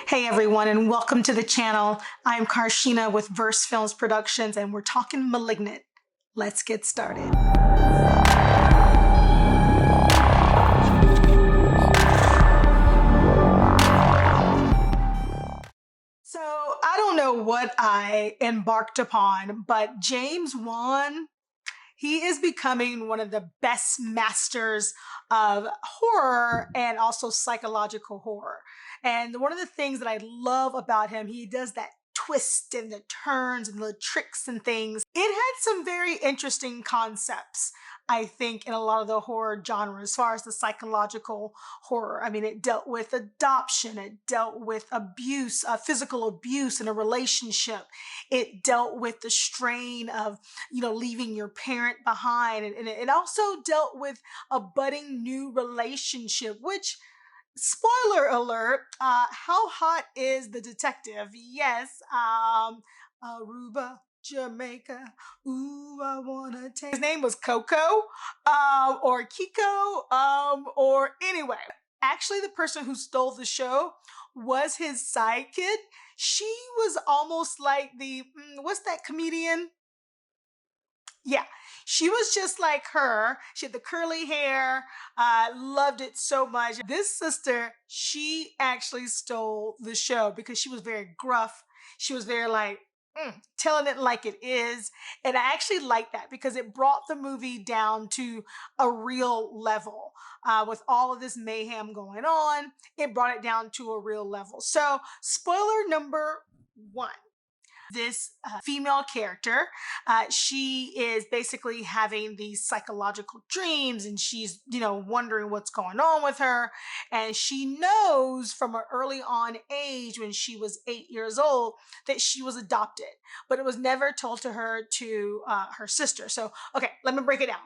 Hey everyone, and welcome to the channel. I'm Carshénah with Verse Films Productions, and we're talking Malignant. Let's get started. So I don't know what I embarked upon, but James Wan, he is becoming one of the best masters of horror and also psychological horror. And one of the things that I love about him, he does that twist and the turns and the tricks and things. It had some very interesting concepts, I think, in a lot of the horror genre as far as the psychological horror. I mean, it dealt with adoption, it dealt with abuse, physical abuse in a relationship. It dealt with the strain of, leaving your parent behind. And it also dealt with a budding new relationship, which, spoiler alert, how hot is the detective? Yes, Aruba, Jamaica. Ooh, I wanna take. His name was Coco, or Kiko, or anyway. Actually, the person who stole the show was his sidekick. She was almost like what's that comedian? Yeah, she was just like her. She had the curly hair. Loved it so much. This sister, she actually stole the show because she was very gruff. She was very like, telling it like it is. And I actually like that because it brought the movie down to a real level. With all of this mayhem going on, it brought it down to a real level. So, spoiler number one. This female character, she is basically having these psychological dreams, and she's, wondering what's going on with her. And she knows from an early on age, when she was 8 years old, that she was adopted, but it was never told to her to her sister. So, okay, let me break it down.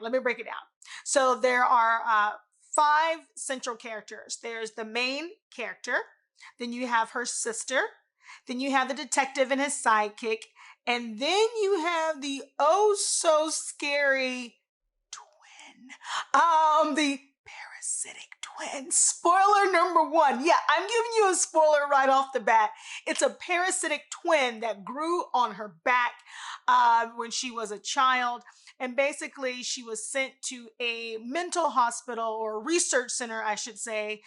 So there are five central characters. There's the main character, then you have her sister, then you have the detective and his sidekick, and then you have the oh so scary twin. The parasitic twin. Spoiler number one. Yeah, I'm giving you a spoiler right off the bat. It's a parasitic twin that grew on her back when she was a child. And basically, she was sent to a mental hospital or research center, I should say.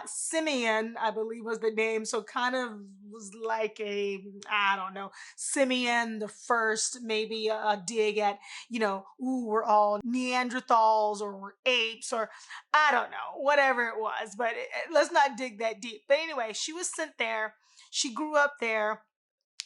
Simeon, I believe, was the name. So kind of was like I don't know, Simeon the First, maybe a dig at, ooh, we're all Neanderthals or we're apes or I don't know, whatever it was. But let's not dig that deep. But anyway, she was sent there. She grew up there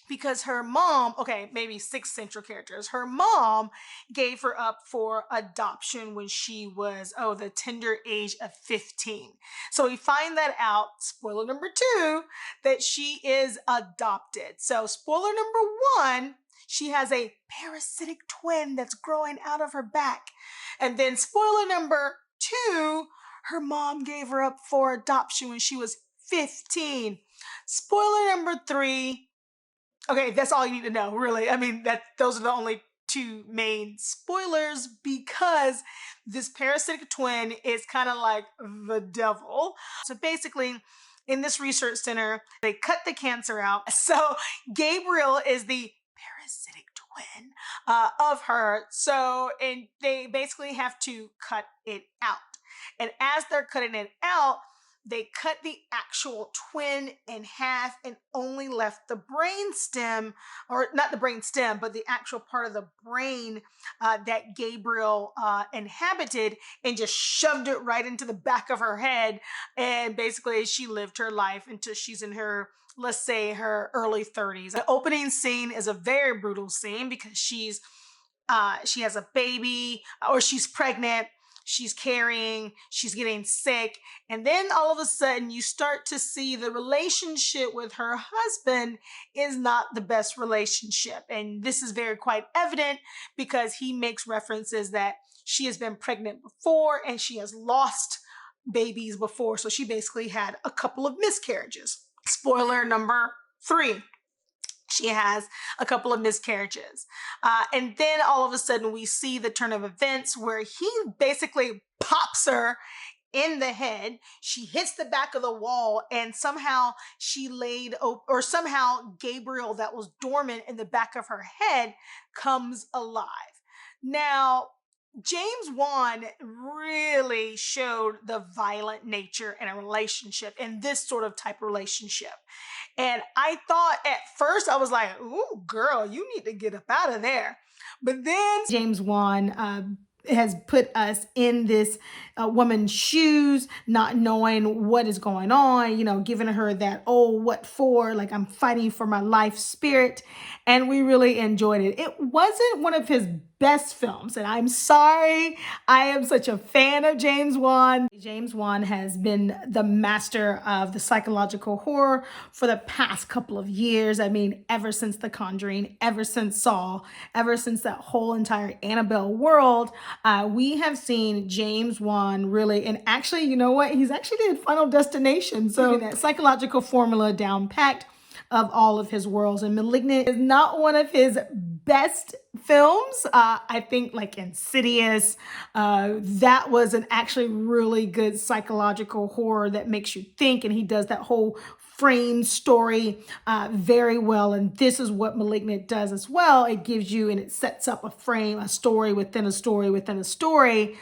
because her mom, okay, maybe six central characters. Her mom gave her up for adoption when she was, the tender age of 15. So we find that out, spoiler number two, that she is adopted. So spoiler number one, she has a parasitic twin that's growing out of her back. And then spoiler number two, her mom gave her up for adoption when she was 15. Spoiler number three, okay, that's all you need to know, really. I mean, those are the only two main spoilers because this parasitic twin is kind of like the devil. So basically, in this research center, they cut the cancer out. So Gabriel is the parasitic twin of her. So, and they basically have to cut it out. And as they're cutting it out, they cut the actual twin in half and only left the brain stem, or not the brain stem, but the actual part of the brain that Gabriel inhabited, and just shoved it right into the back of her head. And basically, she lived her life until she's in her, let's say, her early 30s. The opening scene is a very brutal scene because she has a baby, or she's pregnant. She's carrying, she's getting sick. And then all of a sudden you start to see the relationship with her husband is not the best relationship. And this is very quite evident because he makes references that she has been pregnant before and she has lost babies before. So she basically had a couple of miscarriages. Spoiler number three. She has a couple of miscarriages. And then all of a sudden we see the turn of events where he basically pops her in the head. She hits the back of the wall, and somehow somehow Gabriel, that was dormant in the back of her head, comes alive. Now, James Wan really showed the violent nature in a relationship, in this sort of type of relationship. And I thought at first, I was like, ooh, girl, you need to get up out of there. But then James Wan has put us in this woman's shoes, not knowing what is going on, giving her that, oh, what for? Like, I'm fighting for my life spirit. And we really enjoyed it. It wasn't one of his best films, and I'm sorry. I am such a fan of James Wan. James Wan has been the master of the psychological horror for the past couple of years. I mean, ever since The Conjuring, ever since Saw, ever since that whole entire Annabelle world, we have seen James Wan really, and actually, you know what? He's actually did Final Destination. So that psychological formula down packed of all of his worlds. And Malignant is not one of his best films. I think like Insidious, that was an actually really good psychological horror that makes you think, and he does that whole frame story very well. And this is what Malignant does as well. It gives you, and it sets up a frame, a story within a story within a story.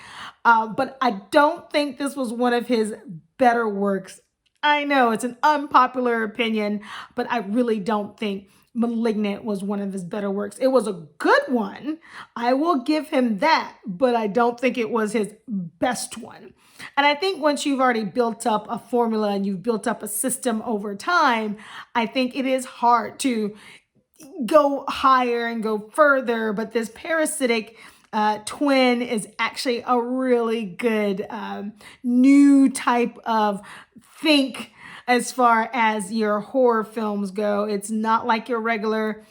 But I don't think this was one of his better works. I know it's an unpopular opinion, but I really don't think Malignant was one of his better works. It was a good one. I will give him that, but I don't think it was his best one. And I think once you've already built up a formula and you've built up a system over time, I think it is hard to go higher and go further. But this parasitic twin is actually a really good new type of think as far as your horror films go. It's not like your regular,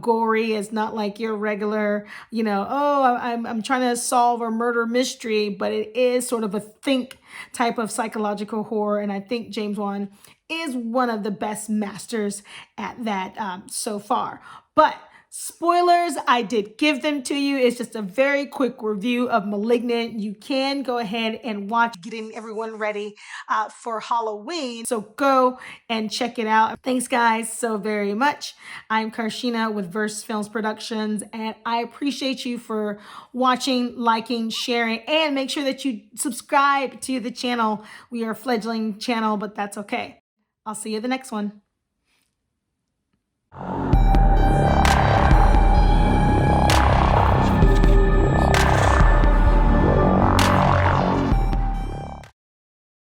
gory. It's not like your regular, oh, I'm trying to solve a murder mystery, but it is sort of a think type of psychological horror. And I think James Wan is one of the best masters at that so far. But spoilers, I did give them to you. It's just a very quick review of Malignant. You can go ahead and watch, getting everyone ready for Halloween. So go and check it out. Thanks, guys, so very much. I'm Carshénah with Verse Films Productions, and I appreciate you for watching, liking, sharing, and make sure that you subscribe to the channel. We are a fledgling channel, but that's okay. I'll see you in the next one.